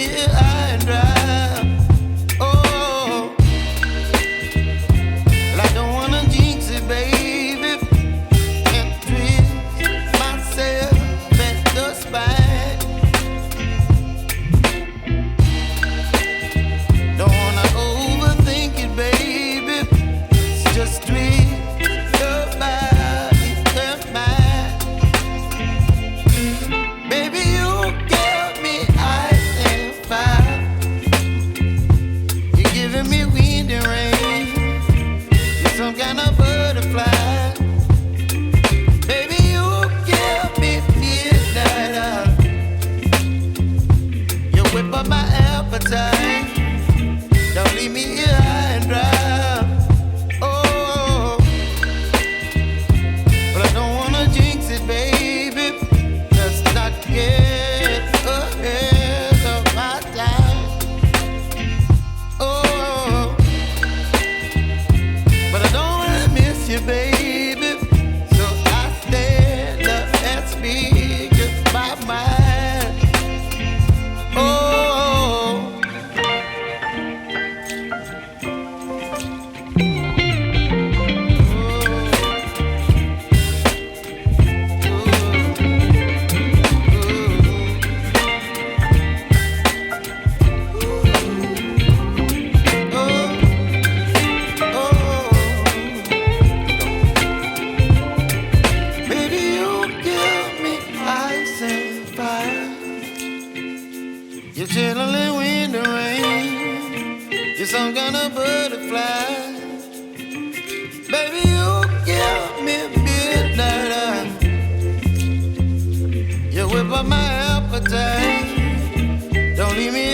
here high and dry. Oh, well, I don't wanna jinx it, baby, and twist myself at the spine. Don't wanna overthink it, baby. It's just twist your body and mine. Baby, you give me ice and fire. You're giving me wind and rain. You're some kind of butterfly. Baby, you give me midnight oil. You whip up my appetite. Don't leave me here high and dry. Oh, but I don't wanna jinx it, baby. Let's not get ahead of my time. Oh, but I don't wanna miss you, baby. So I stand up and speak my mind. Oh. Baby, you give me ice and fire. You're chilling wind and rain. You're some kind of butterfly. Baby, you give me midnight oil. You whip up my appetite. Don't leave me